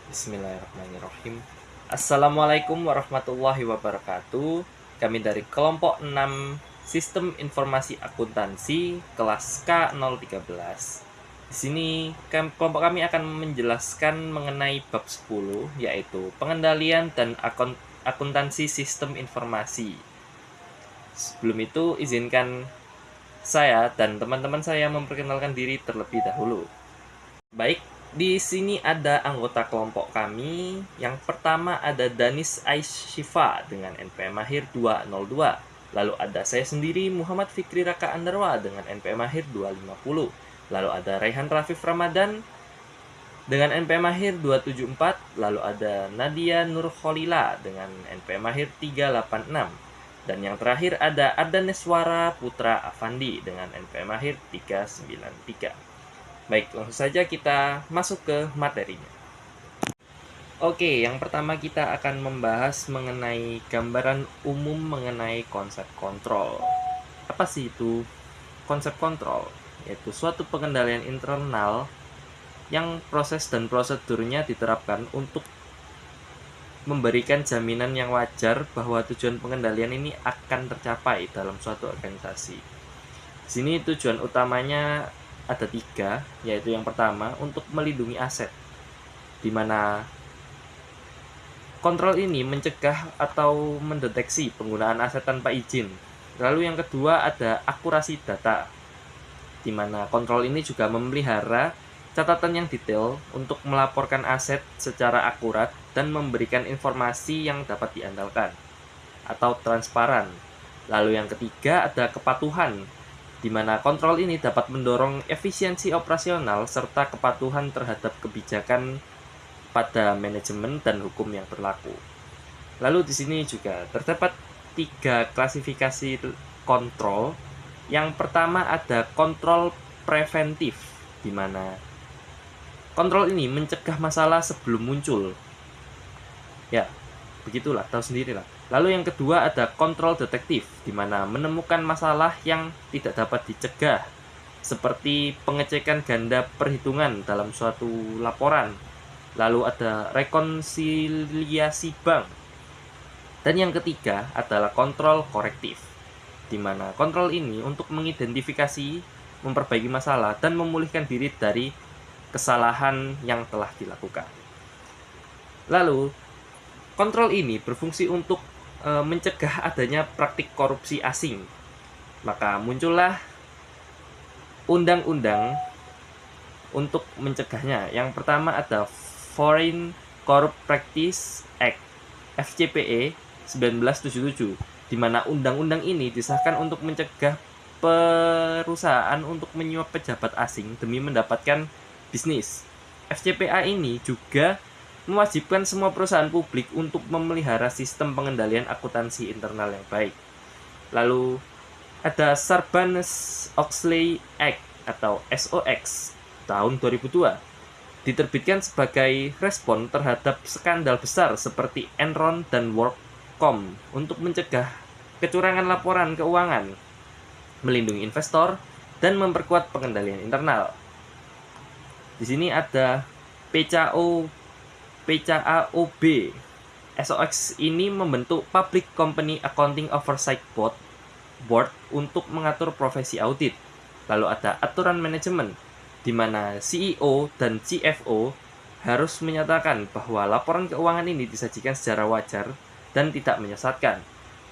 Bismillahirrahmanirrahim. Assalamualaikum warahmatullahi wabarakatuh. Kami dari kelompok 6 Sistem Informasi Akuntansi kelas K013. Di sini kelompok kami akan menjelaskan mengenai bab 10, yaitu pengendalian dan akuntansi sistem informasi. Sebelum itu, izinkan saya dan teman-teman saya memperkenalkan diri terlebih dahulu. Baik, di sini ada anggota kelompok kami. Yang pertama ada Danis Aishifa dengan NPM Mahir 202. Lalu ada saya sendiri Muhammad Fikri Raka Andarwa dengan NPM Mahir 250. Lalu ada Raihan Rafif Ramadan dengan NPM Mahir 274. Lalu ada Nadia Nur Kholila dengan NPM Mahir 386. Dan yang terakhir ada Ardaneswara Putra Afandi dengan NPM Mahir 393. Baik, langsung saja kita masuk ke materinya. Oke, yang pertama kita akan membahas mengenai gambaran umum mengenai konsep kontrol. Apa sih itu konsep kontrol? Yaitu suatu pengendalian internal yang proses dan prosedurnya diterapkan untuk memberikan jaminan yang wajar bahwa tujuan pengendalian ini akan tercapai dalam suatu organisasi. Di sini tujuan utamanya ada 3, yaitu yang pertama untuk melindungi aset, di mana kontrol ini mencegah atau mendeteksi penggunaan aset tanpa izin. Lalu yang kedua ada akurasi data, di mana kontrol ini juga memelihara catatan yang detail untuk melaporkan aset secara akurat dan memberikan informasi yang dapat diandalkan atau transparan. Lalu yang ketiga ada kepatuhan, di mana kontrol ini dapat mendorong efisiensi operasional serta kepatuhan terhadap kebijakan pada manajemen dan hukum yang berlaku. Lalu di sini juga terdapat 3 klasifikasi kontrol. Yang pertama ada kontrol preventif, di mana kontrol ini mencegah masalah sebelum muncul. Ya, begitulah, tahu sendirilah. Lalu yang kedua ada kontrol detektif, di mana menemukan masalah yang tidak dapat dicegah, seperti pengecekan ganda perhitungan dalam suatu laporan. Lalu ada rekonsiliasi bank. Dan yang ketiga adalah kontrol korektif, di mana kontrol ini untuk mengidentifikasi, memperbaiki masalah, dan memulihkan diri dari kesalahan yang telah dilakukan. Lalu, kontrol ini berfungsi untuk mencegah adanya praktik korupsi asing. Maka muncullah undang-undang untuk mencegahnya. Yang pertama ada Foreign Corrupt Practice Act (FCPA) 1977, di mana undang-undang ini disahkan untuk mencegah perusahaan untuk menyuap pejabat asing demi mendapatkan bisnis. FCPA ini juga mewajibkan semua perusahaan publik untuk memelihara sistem pengendalian akuntansi internal yang baik. Lalu ada Sarbanes-Oxley Act atau SOX tahun 2002, diterbitkan sebagai respon terhadap skandal besar seperti Enron dan WorldCom untuk mencegah kecurangan laporan keuangan, melindungi investor, dan memperkuat pengendalian internal. Di sini ada PCAOB. SOX ini membentuk Public Company Accounting Oversight Board untuk mengatur profesi audit. Lalu ada aturan manajemen, di mana CEO dan CFO harus menyatakan bahwa laporan keuangan ini disajikan secara wajar dan tidak menyesatkan.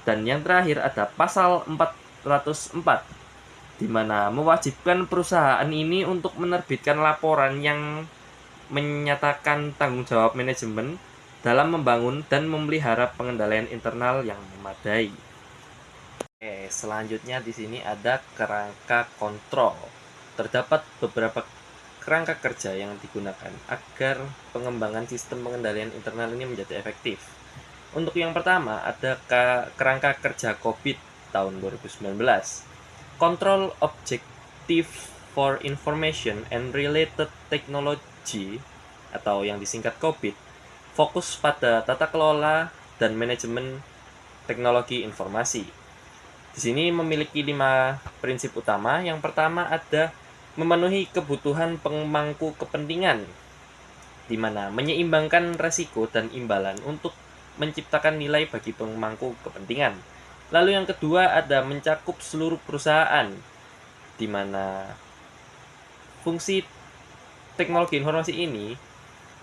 Dan yang terakhir ada pasal 404, di mana mewajibkan perusahaan ini untuk menerbitkan laporan yang menyatakan tanggung jawab manajemen dalam membangun dan memelihara pengendalian internal yang memadai. Oke, selanjutnya di sini ada kerangka kontrol. Terdapat beberapa kerangka kerja yang digunakan agar pengembangan sistem pengendalian internal ini menjadi efektif. Untuk yang pertama ada kerangka kerja COVID tahun 2019. Control Objective for Information and Related Technology atau yang disingkat COVID, fokus pada tata kelola dan manajemen teknologi informasi. Di sini memiliki 5 prinsip utama. Yang pertama ada memenuhi kebutuhan pemangku kepentingan. di mana menyeimbangkan resiko dan imbalan untuk menciptakan nilai bagi pemangku kepentingan. Lalu yang kedua ada mencakup seluruh perusahaan, di mana fungsi teknologi informasi ini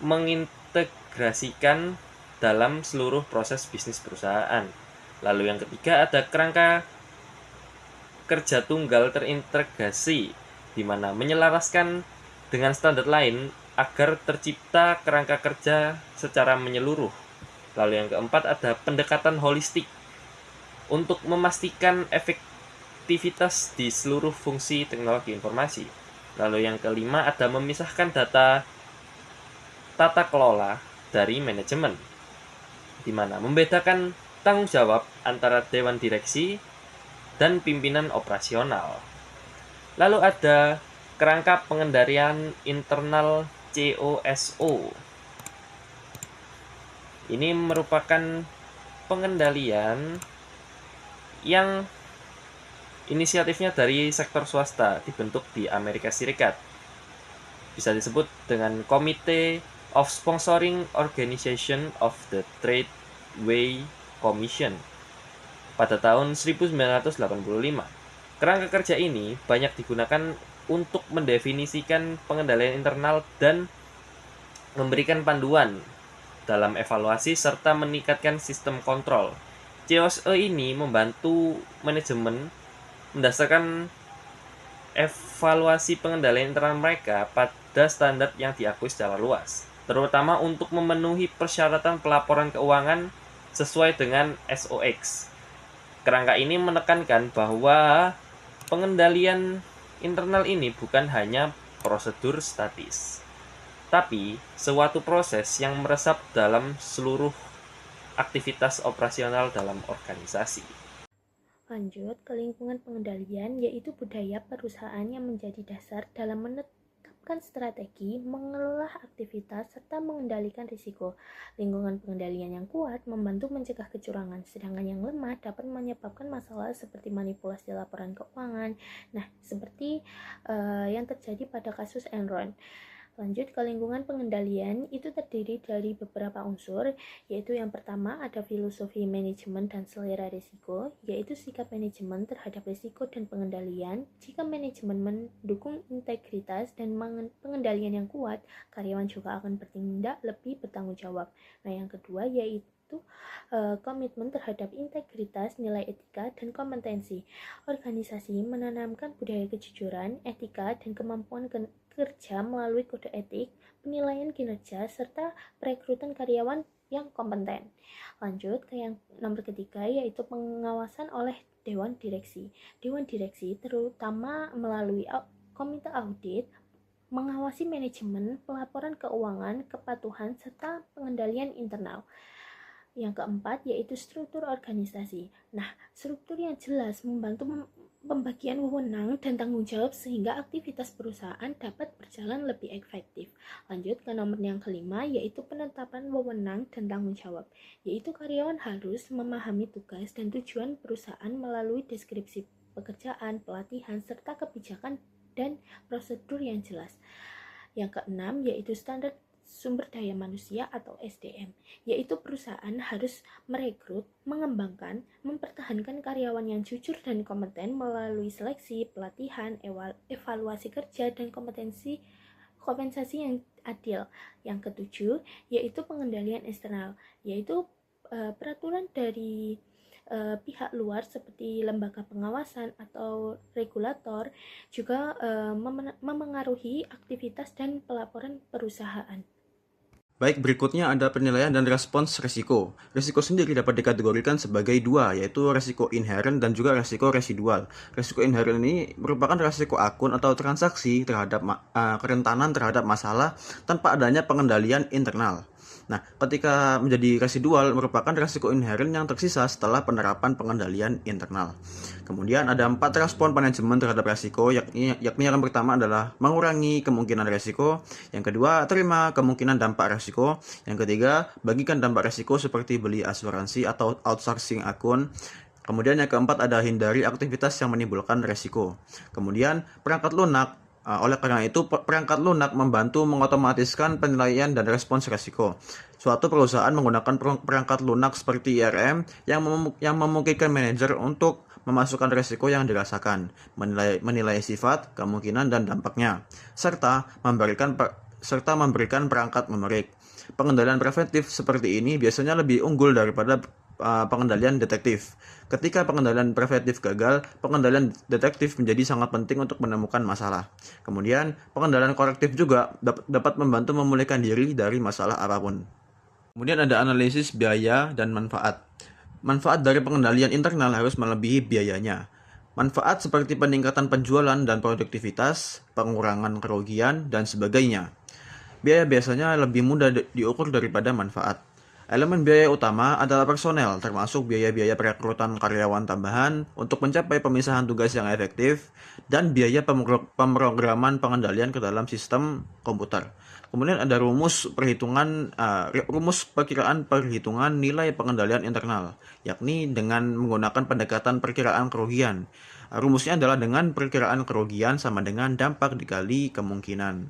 mengintegrasikan dalam seluruh proses bisnis perusahaan. Lalu yang ketiga ada kerangka kerja tunggal terintegrasi, di mana menyelaraskan dengan standar lain agar tercipta kerangka kerja secara menyeluruh. Lalu yang keempat ada pendekatan holistik untuk memastikan efektivitas di seluruh fungsi teknologi informasi. Lalu yang kelima ada memisahkan data tata kelola dari manajemen, di mana membedakan tanggung jawab antara dewan direksi dan pimpinan operasional. Lalu ada kerangka pengendalian internal COSO. Ini merupakan pengendalian yang inisiatifnya dari sektor swasta, dibentuk di Amerika Serikat. Bisa disebut dengan Committee of Sponsoring Organization of the Tradeway Commission pada tahun 1985. Kerangka kerja ini banyak digunakan untuk mendefinisikan pengendalian internal dan memberikan panduan dalam evaluasi serta meningkatkan sistem kontrol. COSO ini membantu manajemen mendasarkan evaluasi pengendalian internal mereka pada standar yang diakui secara luas, terutama untuk memenuhi persyaratan pelaporan keuangan sesuai dengan SOX. Kerangka ini menekankan bahwa pengendalian internal ini bukan hanya prosedur statis, tapi suatu proses yang meresap dalam seluruh aktivitas operasional dalam organisasi. Lanjut ke lingkungan pengendalian, yaitu budaya perusahaan yang menjadi dasar dalam menetapkan strategi, mengelola aktivitas, serta mengendalikan risiko. Lingkungan pengendalian yang kuat membantu mencegah kecurangan, sedangkan yang lemah dapat menyebabkan masalah seperti manipulasi laporan keuangan. Nah, seperti yang terjadi pada kasus Enron. Lanjut ke lingkungan pengendalian, itu terdiri dari beberapa unsur, yaitu yang pertama ada filosofi manajemen dan selera risiko, yaitu sikap manajemen terhadap risiko dan pengendalian. Jika manajemen mendukung integritas dan pengendalian yang kuat, karyawan juga akan bertindak lebih bertanggung jawab. Nah, yang kedua yaitu komitmen terhadap integritas, nilai etika, dan kompetensi. Organisasi menanamkan budaya kejujuran, etika, dan kemampuan kerja melalui kode etik, penilaian kinerja, serta perekrutan karyawan yang kompeten. Lanjut ke yang nomor ketiga, yaitu pengawasan oleh Dewan Direksi. Dewan Direksi terutama melalui komite audit, mengawasi manajemen, pelaporan keuangan, kepatuhan, serta pengendalian internal. Yang keempat, yaitu struktur organisasi. Nah, struktur yang jelas membantu pembagian wewenang dan tanggung jawab sehingga aktivitas perusahaan dapat berjalan lebih efektif. Lanjut ke nomor yang kelima, yaitu penetapan wewenang dan tanggung jawab, yaitu karyawan harus memahami tugas dan tujuan perusahaan melalui deskripsi pekerjaan, pelatihan, serta kebijakan dan prosedur yang jelas. Yang keenam, yaitu standar sumber daya manusia atau SDM, yaitu perusahaan harus merekrut, mengembangkan, mempertahankan karyawan yang jujur dan kompeten melalui seleksi, pelatihan, evaluasi kerja, dan kompensasi yang adil. Yang ketujuh, yaitu pengendalian eksternal, yaitu peraturan dari pihak luar seperti lembaga pengawasan atau regulator juga memengaruhi aktivitas dan pelaporan perusahaan. Baik, berikutnya ada penilaian dan respons risiko. Risiko sendiri dapat dikategorikan sebagai dua, yaitu risiko inherent dan juga risiko residual. Risiko inherent ini merupakan risiko akun atau transaksi terhadap kerentanan terhadap masalah tanpa adanya pengendalian internal. Nah, ketika menjadi residual merupakan risiko inherent yang tersisa setelah penerapan pengendalian internal. Kemudian ada 4 respon manajemen terhadap risiko, yakni yang pertama adalah mengurangi kemungkinan risiko, yang kedua terima kemungkinan dampak risiko, yang ketiga bagikan dampak risiko seperti beli asuransi atau outsourcing akun. Kemudian yang keempat ada hindari aktivitas yang menimbulkan risiko. Kemudian perangkat lunak Oleh karena itu, perangkat lunak membantu mengotomatiskan penilaian dan respons resiko. Suatu perusahaan menggunakan perangkat lunak seperti IRM yang memungkinkan manajer untuk memasukkan resiko yang dirasakan, menilai sifat, kemungkinan, dan dampaknya, serta memberikan perangkat memerik. Pengendalian preventif seperti ini biasanya lebih unggul daripada pengendalian detektif. Ketika pengendalian preventif gagal, pengendalian detektif menjadi sangat penting untuk menemukan masalah. Kemudian, pengendalian korektif juga dapat membantu memulihkan diri dari masalah apapun. Kemudian ada analisis biaya dan manfaat. Manfaat dari pengendalian internal harus melebihi biayanya. Manfaat seperti peningkatan penjualan dan produktivitas, pengurangan kerugian, dan sebagainya. Biaya biasanya lebih mudah diukur daripada manfaat. Elemen biaya utama adalah personel, termasuk biaya-biaya perekrutan karyawan tambahan untuk mencapai pemisahan tugas yang efektif, dan biaya pemrograman pengendalian ke dalam sistem komputer. Kemudian ada rumus perkiraan perhitungan nilai pengendalian internal, yakni dengan menggunakan pendekatan perkiraan kerugian. Rumusnya adalah dengan perkiraan kerugian sama dengan dampak dikali kemungkinan.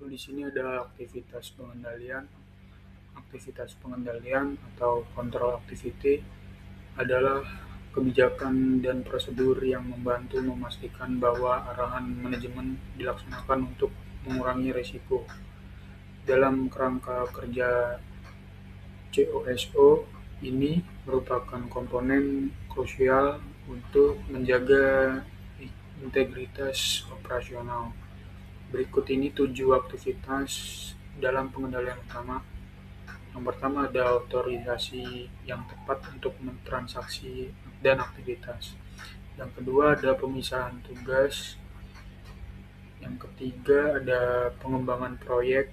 Lalu di sini ada aktivitas pengendalian. Aktivitas pengendalian atau control activity adalah kebijakan dan prosedur yang membantu memastikan bahwa arahan manajemen dilaksanakan untuk mengurangi risiko. Dalam kerangka kerja COSO, ini merupakan komponen krusial untuk menjaga integritas operasional. Berikut ini 7 aktivitas dalam pengendalian utama. Yang pertama ada otorisasi yang tepat untuk transaksi dan aktivitas. Yang kedua ada pemisahan tugas. Yang ketiga ada pengembangan proyek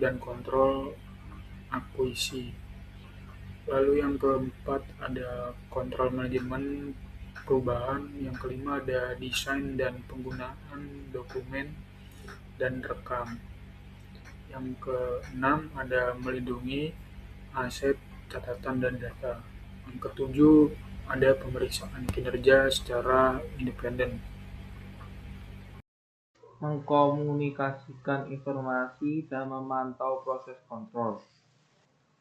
dan kontrol akuisisi. Lalu yang keempat ada kontrol manajemen perubahan. Yang kelima ada desain dan penggunaan dokumen dan rekam. Yang keenam ada melindungi aset, catatan, dan data. Yang ketujuh ada pemeriksaan kinerja secara independen. Mengkomunikasikan informasi dan memantau proses kontrol.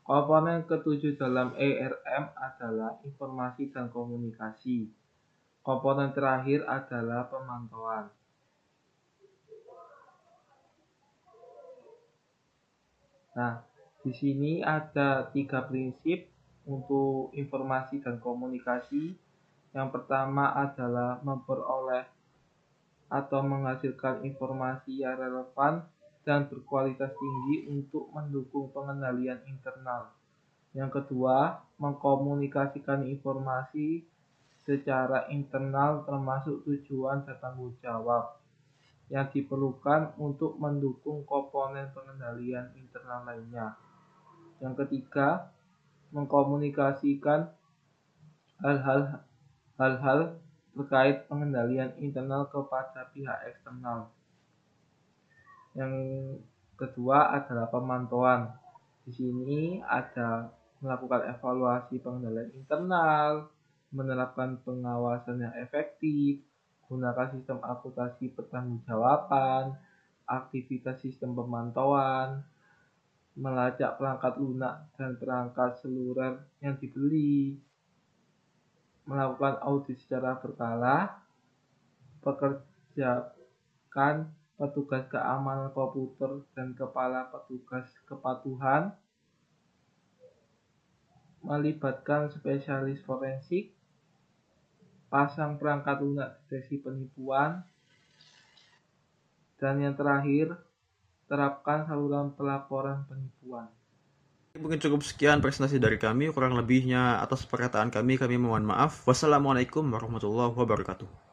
Komponen ketujuh dalam ERM adalah informasi dan komunikasi. Komponen terakhir adalah pemantauan. Nah, di sini ada 3 prinsip untuk informasi dan komunikasi. Yang pertama adalah memperoleh atau menghasilkan informasi yang relevan dan berkualitas tinggi untuk mendukung pengendalian internal. Yang kedua, mengkomunikasikan informasi secara internal termasuk tujuan dan tanggung jawab yang diperlukan untuk mendukung komponen pengendalian internal lainnya. Yang ketiga, mengkomunikasikan hal-hal terkait pengendalian internal kepada pihak eksternal. Yang kedua adalah pemantauan. Di sini ada melakukan evaluasi pengendalian internal, menerapkan pengawasan yang efektif, gunakan sistem akuntansi pertanggungjawaban, aktivitas sistem pemantauan, melacak perangkat lunak dan perangkat seluler yang dibeli, melakukan audit secara berkala, pekerjakan petugas keamanan komputer dan kepala petugas kepatuhan, melibatkan spesialis forensik, pasang perangkat lunak deteksi penipuan, dan yang terakhir, terapkan saluran pelaporan penipuan. Mungkin cukup sekian presentasi dari kami, kurang lebihnya atas perkataan kami mohon maaf. Wassalamualaikum warahmatullahi wabarakatuh.